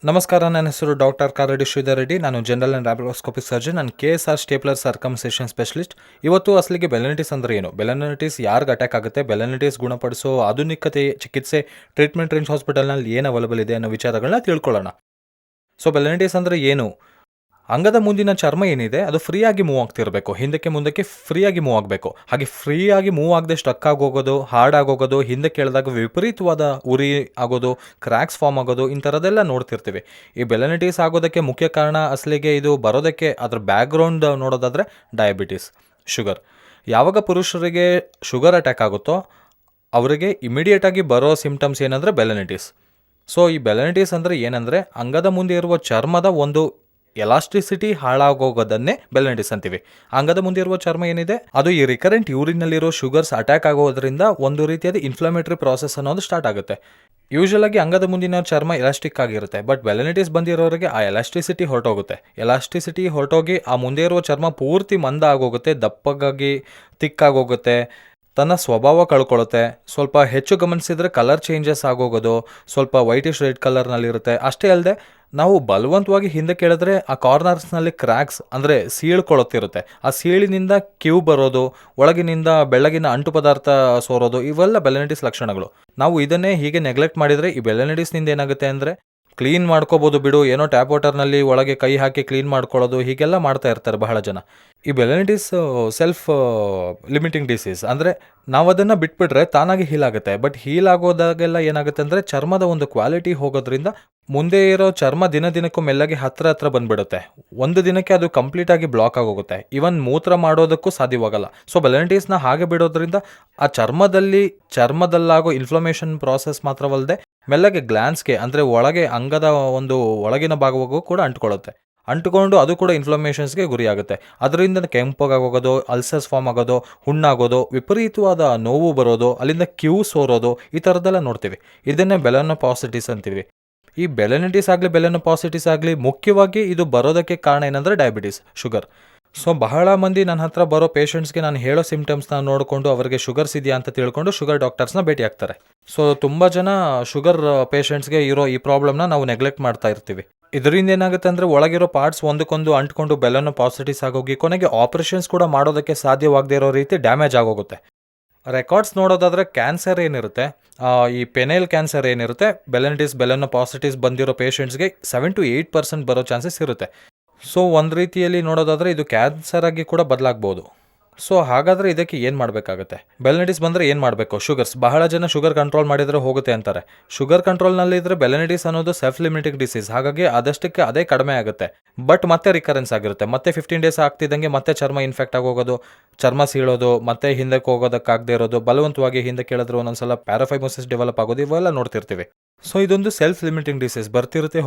ನಮಸ್ಕಾರ, ನನ್ನ ಹೆಸರು ಡಾಕ್ಟರ್ ಕಾರಡಿ ಶ್ರೀಧರ್ ರೆಡ್ಡಿ. ನಾನು ಜನರಲ್ ಆ್ಯಂಡ್ ಲ್ಯಾಪ್ರೋಸ್ಕೋಪಿಕ್ ಸರ್ಜನ್. ನಾನು KSR ಸ್ಟೇಪ್ಲರ್ ಸರ್ಕಮ್ಸೇಷನ್ ಸ್ಪೆಷಲಿಸ್ಟ್. ಇವತ್ತು ಅಸಲಿಗೆ ಬೆಲೆನಿಟಿಸ್ ಅಂದರೆ ಏನು, ಬೆಲೆನಿಟಿಸ್ ಯಾರಿಗೆ ಅಟ್ಯಾಕ್ ಆಗುತ್ತೆ, ಬೆಲೆನಿಟಿಸ್ ಗುಣಪಡಿಸೋ ಆಧುನಿಕತೆ ಚಿಕಿತ್ಸೆ ಟ್ರೀಟ್ಮೆಂಟ್ ರೇಂಜ್ ಹಾಸ್ಪಿಟಲ್ನಲ್ಲಿ ಏನು ಅವೈಲೇಬಲ್ ಇದೆ ಅನ್ನೋ ವಿಚಾರಗಳನ್ನ ತಿಳ್ಕೊಳ್ಳೋಣ. ಸೊ ಬೆಲೆನಿಟಿಸ್ ಅಂದರೆ ಏನು? ಅಂಗದ ಮುಂದಿನ ಚರ್ಮ ಏನಿದೆ ಅದು ಫ್ರೀಯಾಗಿ ಮೂವ್ ಆಗ್ತಿರಬೇಕು, ಹಿಂದಕ್ಕೆ ಮುಂದಕ್ಕೆ ಫ್ರೀಯಾಗಿ ಮೂವ್ ಆಗಬೇಕು. ಹಾಗೆ ಫ್ರೀಯಾಗಿ ಮೂವ್ ಆಗದೆ ಸ್ಟಕ್ ಆಗೋಗೋದು, ಹಾರ್ಡ್ ಆಗೋಗೋದು, ಹಿಂದಕ್ಕೆ ಎಳೆದಾಗ ವಿಪರೀತವಾದ ಉರಿ ಆಗೋದು, ಕ್ರ್ಯಾಕ್ಸ್ ಫಾರ್ಮ್ ಆಗೋದು, ಇಂಥರದ್ದೆಲ್ಲ ನೋಡ್ತಿರ್ತೀವಿ. ಈ ಬೆಲೆನಿಟಿಸ್ ಆಗೋದಕ್ಕೆ ಮುಖ್ಯ ಕಾರಣ ಅಸಲಿಗೆ ಇದು ಬರೋದಕ್ಕೆ ಅದ್ರ ಬ್ಯಾಕ್ಗ್ರೌಂಡ್ ನೋಡೋದಾದರೆ ಡಯಾಬಿಟಿಸ್, ಶುಗರ್. ಯಾವಾಗ ಪುರುಷರಿಗೆ ಶುಗರ್ ಅಟ್ಯಾಕ್ ಆಗುತ್ತೋ ಅವರಿಗೆ ಇಮಿಡಿಯೇಟಾಗಿ ಬರೋ ಸಿಂಪ್ಟಮ್ಸ್ ಏನಂದರೆ ಬೆಲೆನಿಟಿಸ್. ಸೊ ಈ ಬೆಲೆನಿಟಿಸ್ ಅಂದರೆ ಏನಂದರೆ ಅಂಗದ ಮುಂದೆ ಇರುವ ಚರ್ಮದ ಒಂದು ಎಲಾಸ್ಟಿಸಿಟಿ ಹಾಳಾಗೋಗೋದನ್ನೇ ಬೆಲೆನಿಟಿಸ್ ಅಂತೀವಿ. ಅಂಗದ ಮುಂದೆ ಇರುವ ಚರ್ಮ ಏನಿದೆ ಅದು ಈ ರಿಕರೆಂಟ್ ಯೂರಿನಲ್ಲಿರೋ ಶುಗರ್ಸ್ ಅಟ್ಯಾಕ್ ಆಗೋದ್ರಿಂದ ಒಂದು ರೀತಿಯಾದ ಇನ್ಫ್ಲಮೇಟರಿ ಪ್ರಾಸೆಸ್ ಅನ್ನೋದು ಸ್ಟಾರ್ಟ್ ಆಗುತ್ತೆ. ಯೂಶಲ್ ಆಗಿ ಅಂಗದ ಮುಂದಿನ ಚರ್ಮ ಎಲಾಸ್ಟಿಕ್ ಆಗಿರುತ್ತೆ, ಬಟ್ ಬೆಲೆನಿಟಿಸ್ ಬಂದಿರೋರಿಗೆ ಆ ಎಲಾಸ್ಟಿಸಿಟಿ ಹೊರಟೋಗುತ್ತೆ. ಎಲಾಸ್ಟಿಸಿಟಿ ಹೊರಟೋಗಿ ಆ ಮುಂದೆ ಇರುವ ಚರ್ಮ ಪೂರ್ತಿ ಮಂದ ಆಗೋಗುತ್ತೆ, ದಪ್ಪಗಾಗಿ ತಿಕ್ಕಾಗೋಗುತ್ತೆ, ತನ್ನ ಸ್ವಭಾವ ಕಳ್ಕೊಳ್ಳುತ್ತೆ. ಸ್ವಲ್ಪ ಹೆಚ್ಚು ಗಮನಿಸಿದರೆ ಕಲರ್ ಚೇಂಜಸ್ ಆಗೋಗೋದು, ಸ್ವಲ್ಪ ವೈಟಿಶ್ ರೆಡ್ ಕಲರ್ನಲ್ಲಿರುತ್ತೆ. ಅಷ್ಟೇ ಅಲ್ಲದೆ ನಾವು ಬಲವಂತವಾಗಿ ಹಿಂದೆ ಕೇಳಿದ್ರೆ ಆ ಕಾರ್ನರ್ಸ್ನಲ್ಲಿ ಕ್ರ್ಯಾಕ್ಸ್ ಅಂದರೆ ಸೀಳ್ಕೊಳುತ್ತಿರುತ್ತೆ. ಆ ಸೀಳಿನಿಂದ ಕ್ಯೂ ಬರೋದು, ಒಳಗಿನಿಂದ ಬೆಳ್ಳಗಿನ ಅಂಟು ಪದಾರ್ಥ ಸೋರೋದು, ಇವೆಲ್ಲ ಬೆಲೆನಿಟಿಸ್ ಲಕ್ಷಣಗಳು. ನಾವು ಇದನ್ನೇ ಹೀಗೆ ನೆಗ್ಲೆಕ್ಟ್ ಮಾಡಿದರೆ ಈ ಬೆಲೆನಿಟಿಸ್ನಿಂದ ಏನಾಗುತ್ತೆ ಅಂದರೆ ಕ್ಲೀನ್ ಮಾಡ್ಕೋಬೋದು ಬಿಡು, ಏನೋ ಟ್ಯಾಪ್ ವಾಟರ್ನಲ್ಲಿ ಒಳಗೆ ಕೈ ಹಾಕಿ ಕ್ಲೀನ್ ಮಾಡ್ಕೊಳ್ಳೋದು, ಹೀಗೆಲ್ಲ ಮಾಡ್ತಾ ಇರ್ತಾರೆ ಬಹಳ ಜನ. ಈ ಬೆಲೆನಿಟಿಸ್ ಸೆಲ್ಫ್ ಲಿಮಿಟಿಂಗ್ ಡಿಸೀಸ್, ಅಂದರೆ ನಾವು ಅದನ್ನು ಬಿಟ್ಬಿಟ್ರೆ ತಾನಾಗಿ ಹೀಲ್ ಆಗುತ್ತೆ. ಬಟ್ ಹೀಲ್ ಆಗೋದಾಗೆಲ್ಲ ಏನಾಗುತ್ತೆ ಅಂದರೆ ಚರ್ಮದ ಒಂದು ಕ್ವಾಲಿಟಿ ಹೋಗೋದ್ರಿಂದ ಮುಂದೆ ಇರೋ ಚರ್ಮ ದಿನಕ್ಕೂ ಮೆಲ್ಲಗೆ ಹತ್ರ ಬಂದ್ಬಿಡುತ್ತೆ. ಒಂದು ದಿನಕ್ಕೆ ಅದು ಕಂಪ್ಲೀಟಾಗಿ ಬ್ಲಾಕ್ ಆಗೋಗುತ್ತೆ, ಈವನ್ ಮೂತ್ರ ಮಾಡೋದಕ್ಕೂ ಸಾಧ್ಯವಾಗಲ್ಲ. ಸೊ ಬೆಲೆನಿಟಿಸ್ನ ಹಾಗೆ ಬಿಡೋದ್ರಿಂದ ಆ ಚರ್ಮದಲ್ಲಾಗೋ ಇನ್ಫ್ಲಮೇಷನ್ ಪ್ರಾಸೆಸ್ ಮಾತ್ರವಲ್ಲದೆ ಮೆಲ್ಲಗೆ ಗ್ಲ್ಯಾನ್ಸ್ಗೆ ಅಂದರೆ ಒಳಗೆ ಅಂಗದ ಒಂದು ಒಳಗಿನ ಭಾಗವಾಗೂ ಕೂಡ ಅಂಟುಕೊಂಡು ಅದು ಕೂಡ ಇನ್ಫ್ಲಮೇಷನ್ಸ್ಗೆ ಗುರಿಯಾಗುತ್ತೆ. ಅದರಿಂದ ಕೆಂಪಗಾಗೋಗೋದು, ಅಲ್ಸರ್ಸ್ ಫಾರ್ಮ್ ಆಗೋದು, ಹುಣ್ಣಾಗೋದು, ವಿಪರೀತವಾದ ನೋವು ಬರೋದು, ಅಲ್ಲಿಂದ ಕ್ಯೂ ಸೋರೋದು, ಈ ಥರದ್ದೆಲ್ಲ ನೋಡ್ತೀವಿ. ಇದನ್ನೇ ಬೆಲೆನೋಪಾಸಿಟಿಸ್ ಅಂತೀವಿ. ಈ ಬೆಲೆನೋಪಾಸಿಟಿಸ್ ಆಗಲಿ ಮುಖ್ಯವಾಗಿ ಇದು ಬರೋದಕ್ಕೆ ಕಾರಣ ಏನಂದರೆ ಡಯಾಬಿಟಿಸ್, ಶುಗರ್. ಸೊ ಬಹಳ ಮಂದಿ ನನ್ನ ಹತ್ರ ಬರೋ ಪೇಷಂಟ್ಸ್ಗೆ ನಾನು ಹೇಳೋ ಸಿಂಪ್ಟಮ್ಸ್ನ ನೋಡಿಕೊಂಡು ಅವರಿಗೆ ಶುಗರ್ಸ್ ಇದೆಯಾ ಅಂತ ತಿಳ್ಕೊಂಡು ಶುಗರ್ ಡಾಕ್ಟರ್ಸ್ನ ಭೇಟಿ ಆಗ್ತಾರೆ. ಸೊ ತುಂಬ ಜನ ಶುಗರ್ ಪೇಷಂಟ್ಸ್ಗೆ ಇರೋ ಈ ಪ್ರಾಬ್ಲಮ್ನ ನಾವು ನೆಗ್ಲೆಕ್ಟ್ ಮಾಡ್ತಾ ಇರ್ತೀವಿ. ಇದರಿಂದ ಏನಾಗುತ್ತೆ ಅಂದರೆ ಒಳಗಿರೋ ಪಾರ್ಟ್ಸ್ ಒಂದಕ್ಕೊಂದು ಅಂಟ್ಕೊಂಡು ಬೆಲೆನೋಪಾಸಿಟಿಸ್ ಆಗೋಗಿ ಕೊನೆಗೆ ಆಪರೇಷನ್ಸ್ ಕೂಡ ಮಾಡೋದಕ್ಕೆ ಸಾಧ್ಯವಾಗದೇ ಇರೋ ರೀತಿ ಡ್ಯಾಮೇಜ್ ಆಗೋಗುತ್ತೆ. ರೆಕಾರ್ಡ್ಸ್ ನೋಡೋದಾದರೆ ಕ್ಯಾನ್ಸರ್ ಏನಿರುತ್ತೆ, ಈ ಪೆನೈಲ್ ಕ್ಯಾನ್ಸರ್ ಏನಿರುತ್ತೆ, ಬೆಲೆನೋಪಾಸಿಟಿಸ್ ಬಂದಿರೋ ಪೇಷಂಟ್ಸ್ಗೆ 7 to 8% ಬರೋ ಚಾನ್ಸಸ್ ಇರುತ್ತೆ. ಸೊ ಒಂದು ರೀತಿಯಲ್ಲಿ ನೋಡೋದಾದರೆ ಇದು ಕ್ಯಾನ್ಸರ್ ಆಗಿ ಕೂಡ ಬದಲಾಗ್ಬೋದು. ಸೊ ಹಾಗಾದರೆ ಇದಕ್ಕೆ ಏನು ಮಾಡಬೇಕಾಗುತ್ತೆ? ಬೆಲೆನಿಟಿಸ್ ಬಂದರೆ ಏನು ಮಾಡಬೇಕು? ಶುಗರ್ಸ್, ಬಹಳ ಜನ ಶುಗರ್ ಕಂಟ್ರೋಲ್ ಮಾಡಿದರೆ ಹೋಗುತ್ತೆ ಅಂತಾರೆ. ಶುಗರ್ ಕಂಟ್ರೋಲ್ನಲ್ಲಿದ್ದರೆ ಬೆಲೆನಿಟಿಸ್ ಅನ್ನೋದು ಸೆಲ್ಫ್ ಲಿಮಿಟಿಂಗ್ ಡಿಸೀಸ್, ಹಾಗಾಗಿ ಆದಷ್ಟಕ್ಕೆ ಅದೇ ಕಡಿಮೆ ಆಗುತ್ತೆ. ಬಟ್ ಮತ್ತೆ ರಿಕರೆನ್ಸ್ ಆಗಿರುತ್ತೆ, ಮತ್ತೆ 15 days ಆಗ್ತಿದ್ದಂಗೆ ಮತ್ತೆ ಚರ್ಮ ಇನ್ಫೆಕ್ಟ್ ಆಗೋಗೋದು, ಚರ್ಮ ಸೀಳೋದು, ಮತ್ತೆ ಹಿಂದಕ್ಕೆ ಹೋಗೋದಕ್ಕಾಗದೇ ಇರೋದು, ಬಲವಂತವಾಗಿ ಹಿಂದೆ ಕೇಳಿದ್ರೆ ಒಂದೊಂದ್ಸಲ ಪ್ಯಾರಾಫೈಮೋಸಿಸ್ ಡೆವಲಪ್ ಆಗೋದು, ಇವೆಲ್ಲ ನೋಡ್ತಿರ್ತೀವಿ. ಸೊ ಇದೊಂದು ಸೆಲ್ಫ್ ಲಿಮಿಟಿಂಗ್ ಡಿಸೀಸ್, ಬರ್ತಿರುತ್ತೆ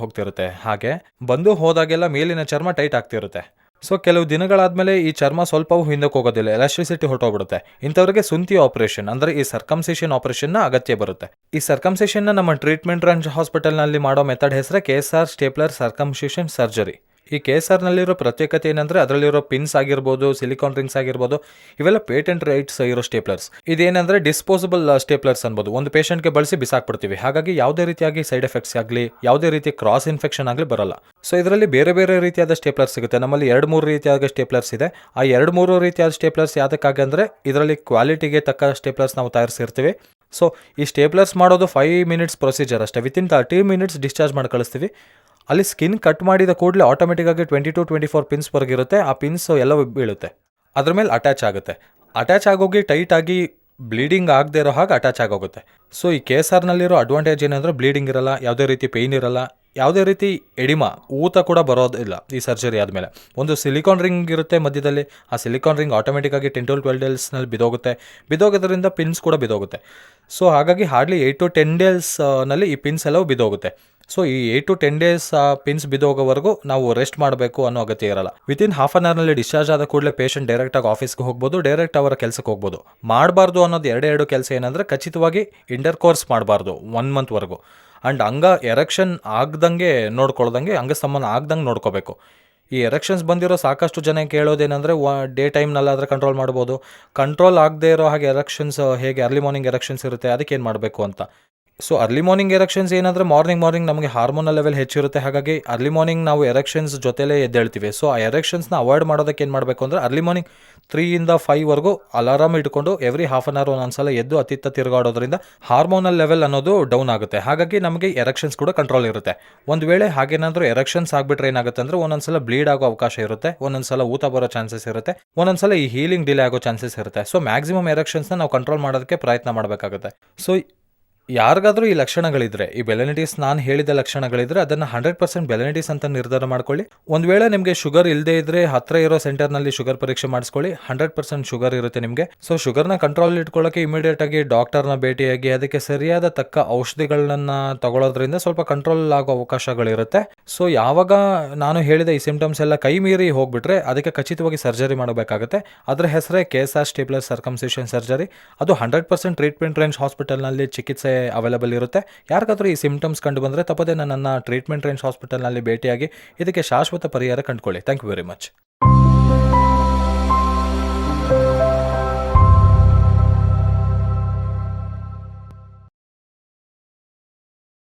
ಹೋಗ್ತಿರುತ್ತೆ. ಹಾಗೆ ಬಂದು ಹೋದಾಗೆಲ್ಲ ಮೇಲಿನ ಚರ್ಮ ಟೈಟ್ ಆಗ್ತಿರುತ್ತೆ. ಸೊ ಕೆಲವು ದಿನಗಳಾದಮೇಲೆ ಈ ಚರ್ಮ ಸ್ವಲ್ಪವೂ ಹಿಂದಕ್ಕೆ ಹೋಗೋದಿಲ್ಲ, ಎಲಾಸ್ಟಿಸಿಟಿ ಹೊರಟೋಗ್ಬಿಡುತ್ತೆ. ಇಂಥವ್ರಿಗೆ ಸುಂತಿ ಆಪರೇಷನ್ ಅಂದರೆ ಈ ಸರ್ಕಮ್ಸೇಷನ್ ಆಪರೇಷನ್ನ ಅಗತ್ಯ ಬರುತ್ತೆ. ಈ ಸರ್ಕಮ್ಸೇಷನ್ನ ನಮ್ಮ ಟ್ರೀಟ್ಮೆಂಟ್ ರೇಂಜ್ ಹಾಸ್ಪಿಟಲ್ನಲ್ಲಿ ಮಾಡೋ ಮೆಥಡ್ ಹೆಸರೇ KSR ಸ್ಟೇಪ್ಲರ್ ಸರ್ಕಮ್ಸೇಷನ್ ಸರ್ಜರಿ. ಈ KSRನಲ್ಲಿರೋ ಪ್ರತ್ಯೇಕತೆ ಏನಂದರೆ ಅದರಲ್ಲಿರೋ ಪಿನ್ಸ್ ಆಗಿರ್ಬೋದು, ಸಿಲಿಕಾನ್ ರಿಂಗ್ಸ್ ಆಗಿರ್ಬೋದು, ಇವೆಲ್ಲ ಪೇಟೆಂಟ್ ರೈಟ್ಸ್ ಇರೋ ಸ್ಟೇಪ್ಲರ್ಸ್. ಇದೇನೆಂದರೆ ಡಿಸ್ಪೋಸಬಲ್ ಸ್ಟೇಪ್ಲರ್ಸ್ ಅನ್ಬೋದು. ಒಂದು ಪೇಷಂಟ್ಗೆ ಬಳಸಿ ಬಿಸಾಕ್ಬಿಡ್ತೀವಿ, ಹಾಗಾಗಿ ಯಾವುದೇ ರೀತಿಯಾಗಿ ಸೈಡ್ ಎಫೆಕ್ಟ್ಸ್ ಆಗಲಿ, ಯಾವುದೇ ರೀತಿ ಕ್ರಾಸ್ ಇನ್ಫೆಕ್ಷನ್ ಆಗಲಿ ಬರಲ್ಲ. ಸೊ ಇದರಲ್ಲಿ ಬೇರೆ ಬೇರೆ ರೀತಿಯಾದ ಸ್ಟೇಪ್ಲರ್ಸ್ ಸಿಗುತ್ತೆ. ನಮ್ಮಲ್ಲಿ 2-3 ರೀತಿಯಾದ ಸ್ಟೇಪ್ಲರ್ಸ್ ಇದೆ. ಆ 2-3 ರೀತಿಯಾದ ಸ್ಟೇಪ್ಲರ್ಸ್ ಯಾವುದಕ್ಕಾಗಿ ಅಂದರೆ ಇದರಲ್ಲಿ ಕ್ವಾಲಿಟಿಗೆ ತಕ್ಕ ಸ್ಟೇಪ್ಲರ್ಸ್ ನಾವು ತಯಾರಿಸಿರ್ತೀವಿ. ಸೊ ಈ ಸ್ಟೇಪ್ಲರ್ಸ್ ಮಾಡೋದು 5 minutes ಪ್ರೊಸೀಜರ್ ಅಷ್ಟೇ. ವಿತಿನ್ 30 minutes ಡಿಸ್ಚಾರ್ಜ್ ಮಾಡಿ ಕಳಿಸ್ತೀವಿ. ಅಲ್ಲಿ ಸ್ಕಿನ್ ಕಟ್ ಮಾಡಿದ ಕೂಡಲೇ ಆಟೋಮೆಟಿಕ್ಕಾಗಿ 20 to 24 ಪಿನ್ಸ್ ಹೊರಗಿರುತ್ತೆ. ಆ ಪಿನ್ಸ್ ಎಲ್ಲವೂ ಬೀಳುತ್ತೆ, ಅದ್ರ ಮೇಲೆ ಅಟ್ಯಾಚ್ ಆಗೋಗಿ ಟೈಟಾಗಿ ಬ್ಲೀಡಿಂಗ್ ಆಗದೆ ಇರೋ ಹಾಗೆ ಅಟ್ಯಾಚ್ ಆಗೋಗುತ್ತೆ. ಸೊ ಈ KSRನಲ್ಲಿರೋ ಅಡ್ವಾಂಟೇಜ್ ಏನಂದರೆ ಬ್ಲೀಡಿಂಗ್ ಇರಲ್ಲ, ಯಾವುದೇ ರೀತಿ ಪೇಯ್ನ್ ಇರಲ್ಲ, ಯಾವುದೇ ರೀತಿ ಎಡಿಮಾ ಊತ ಕೂಡ ಬರೋದಿಲ್ಲ. ಈ ಸರ್ಜರಿ ಆದಮೇಲೆ ಒಂದು ಸಿಲಿಕಾನ್ ರಿಂಗ್ ಇರುತ್ತೆ ಮಧ್ಯದಲ್ಲಿ, ಆ ಸಿಲಿಕಾನ್ ರಿಂಗ್ ಆಟೋಮೆಟಿಕ್ಕಾಗಿ 10 to 12 daysನಲ್ಲಿ ಬಿದೋಗೋದ್ರಿಂದ ಪಿನ್ಸ್ ಕೂಡ ಬಿದೋಗುತ್ತೆ. ಸೊ ಹಾಗಾಗಿ ಹಾರ್ಡ್ಲಿ 8 to 10 daysನಲ್ಲಿ ಈ ಪಿನ್ಸ್ ಎಲ್ಲವೂ ಬಿದೋಗುತ್ತೆ. ಸೊ ಈ 8 to 10 days ಪಿನ್ಸ್ ಬಿದ್ದೋಗೋವರೆಗೂ ನಾವು ರೆಸ್ಟ್ ಮಾಡಬೇಕು ಅನ್ನೋ ಅಗತ್ಯ ಇರಲ್ಲ. ವಿತಿನ್ ಹಾಫ್ ಅನ್ ಅವರ್ನಲ್ಲಿ ಡಿಸ್ಚಾರ್ಜ್ ಆದ ಕೂಡಲೇ ಪೇಷಂಟ್ ಡೈರೆಕ್ಟಾಗಿ ಆಫೀಸ್ಗೆ ಹೋಗ್ಬೋದು, ಡೈರೆಕ್ಟ್ ಅವರ ಕೆಲಸಕ್ಕೆ ಹೋಗ್ಬೋದು. ಮಾಡಬಾರ್ದು ಅನ್ನೋದು ಎರಡು ಕೆಲಸ ಏನಂದರೆ ಖಚಿತವಾಗಿ ಇಂಟರ್ಕೋರ್ಸ್ ಮಾಡಬಾರ್ದು 1 monthವರೆಗೂ. ಆ್ಯಂಡ್ ಅಂಗ ಎರೆಕ್ಷನ್ ಆಗ್ದಂಗೆ ನೋಡ್ಕೊಳ್ದಂಗೆ, ಅಂಗಸ್ತಂಭನ ಆಗ್ದಂಗೆ ನೋಡ್ಕೋಬೇಕು. ಈ ಎರೆಕ್ಷನ್ಸ್ ಬಂದಿರೋ ಸಾಕಷ್ಟು ಜನ ಕೇಳೋದೇನೆಂದರೆ ಡೇ ಟೈಮ್ನಲ್ಲಾದರೆ ಕಂಟ್ರೋಲ್ ಮಾಡ್ಬೋದು, ಕಂಟ್ರೋಲ್ ಆಗದೆ ಇರೋ ಹಾಗೆ ಎರೆಕ್ಷನ್ಸ್ ಹೇಗೆ ಅರ್ಲಿ ಮಾರ್ನಿಂಗ್ ಎರೆಕ್ಷನ್ಸ್ ಇರುತ್ತೆ, ಅದಕ್ಕೇನು ಮಾಡಬೇಕು ಅಂತ. ಸೊ ಅರ್ಲಿ ಮಾರ್ನಿಂಗ್ ಎರೆಕ್ಷನ್ಸ್ ಏನಂದರೆ ಮಾರ್ನಿಂಗ್ ನಮಗೆ ಹಾರ್ಮೋನಲ್ ಲೆವೆಲ್ ಹೆಚ್ಚಿರುತ್ತೆ. ಹಾಗಾಗಿ ಅರ್ಲಿ ಮಾರ್ನಿಂಗ್ ನಾವು ಎರೆಕ್ಷನ್ಸ್ ಜೊತೆಲೇ ಎದ್ದೇಳ್ತೀವಿ. ಸೊ ಆ ಎರೆಕ್ಷನ್ಸ್ನ ಅವಾಯ್ಡ್ ಮಾಡೋದಕ್ಕೆ ಏನು ಮಾಡಬೇಕು ಅಂದರೆ ಅರ್ಲಿ ಮಾರ್ನಿಂಗ್ 3 to 5 ಅಲಾರಾಮ್ ಇಟ್ಕೊಂಡು ಎವ್ರಿ ಹಾಫ್ ಆನ್ ಅವರ್ ಒಂದೊಂದ್ಸಲ ಎದ್ದು ಅತ್ತಿತ್ತ ತಿರುಗಾಡೋದ್ರಿಂದ ಹಾರ್ಮೋನಲ್ ಲೆವೆಲ್ ಅನ್ನೋದು ಡೌನ್ ಆಗುತ್ತೆ. ಹಾಗಾಗಿ ನಮಗೆ ಎರೆಕ್ಷನ್ಸ್ ಕೂಡ ಕಂಟ್ರೋಲ್ ಇರುತ್ತೆ. ಒಂದು ವೇಳೆ ಹಾಗೇನಾದರೂ ಎರೆಕ್ಷನ್ಸ್ ಆಗಿಬಿಟ್ರೆ ಏನಾಗುತ್ತೆ ಅಂದರೆ ಒಂದೊಂದ್ಸಲ ಬ್ಲೀಡ್ ಆಗೋ ಅವಕಾಶ ಇರುತ್ತೆ, ಒಂದೊಂದ್ಸಲ ಊತ ಬರೋ ಚಾನ್ಸಸ್ ಇರುತ್ತೆ, ಒಂದೊಂದ್ಸಲ ಈ ಹೀಲಿಂಗ್ ಡಿಲೇ ಆಗೋ ಚಾನ್ಸಸ್ ಇರುತ್ತೆ. ಸೊ ಮ್ಯಾಕ್ಸಿಮಮ್ ಎರೆಕ್ಷನ್ಸ್ನ ನಾವು ಕಂಟ್ರೋಲ್ ಮಾಡೋದಕ್ಕೆ ಪ್ರಯತ್ನ ಮಾಡಬೇಕಾಗುತ್ತೆ. ಸೊ ಯಾರಿಗಾದರೂ ಈ ಲಕ್ಷಣಗಳಿದ್ರೆ, ಈ ಬೆಲೆನಿಟೀಸ್ ನಾನು ಹೇಳಿದ ಲಕ್ಷಣಗಳಿದ್ರೆ ಅದನ್ನು 100% ಬೆಲೆನಿಟೀಸ್ ಅಂತ ನಿರ್ಧಾರ ಮಾಡ್ಕೊಳ್ಳಿ. ಒಂದು ವೇಳೆ ನಿಮಗೆ ಶುಗರ್ ಇಲ್ಲದೇ ಇದ್ರೆ ಹತ್ರ ಇರೋ ಸೆಂಟರ್ನಲ್ಲಿ ಶುಗರ್ ಪರೀಕ್ಷೆ ಮಾಡಿಸ್ಕೊಳ್ಳಿ. 100% ಶುಗರ್ ಇರುತ್ತೆ ನಿಮಗೆ. ಸೊ ಶುಗರ್ನ ಕಂಟ್ರೋಲ್ ಇಟ್ಕೊಳ್ಳೋಕೆ ಇಮಿಡಿಯೇಟ್ ಆಗಿ ಡಾಕ್ಟರ್ನ ಭೇಟಿಯಾಗಿ ಅದಕ್ಕೆ ಸರಿಯಾದ ತಕ್ಕ ಔಷಧಿಗಳನ್ನ ತಗೊಳ್ಳೋದ್ರಿಂದ ಸ್ವಲ್ಪ ಕಂಟ್ರೋಲ್ ಆಗೋ ಅವಕಾಶಗಳಿರುತ್ತೆ. ಸೊ ಯಾವಾಗ ನಾನು ಹೇಳಿದ ಈ ಸಿಂಪ್ಟಮ್ಸ್ ಎಲ್ಲ ಕೈ ಮೀರಿ ಹೋಗ್ಬಿಟ್ರೆ ಅದಕ್ಕೆ ಖಚಿತವಾಗಿ ಸರ್ಜರಿ ಮಾಡಬೇಕಾಗುತ್ತೆ. ಅದರ ಹೆಸರೇ KSR ಸ್ಟೇಪ್ಲರ್ ಸರ್ಕಮ್ಸಿಷನ್ ಸರ್ಜರಿ. ಅದು 100% ಟ್ರೀಟ್ಮೆಂಟ್ ರೇಂಜ್ ಹಾಸ್ಪಿಟಲ್ನಲ್ಲಿ ಚಿಕಿತ್ಸೆ ಅವೈಲೇಬಲ್ ಇರುತ್ತೆ. ಯಾರಿಗಾದರೂ ಈ ಸಿಂಪ್ಟಮ್ಸ್ ಕಂಡು ಬಂದರೆ ತಪ್ಪದೆ ನನ್ನನ್ನು ಟ್ರೀಟ್ಮೆಂಟ್ ರೇಂಜ್ ಹಾಸ್ಪಿಟಲ್ನಲ್ಲಿ ಭೇಟಿಯಾಗಿ ಇದಕ್ಕೆ ಶಾಶ್ವತ ಪರಿಹಾರ ಕಂಡುಕೊಳ್ಳಿ. Thank you very much.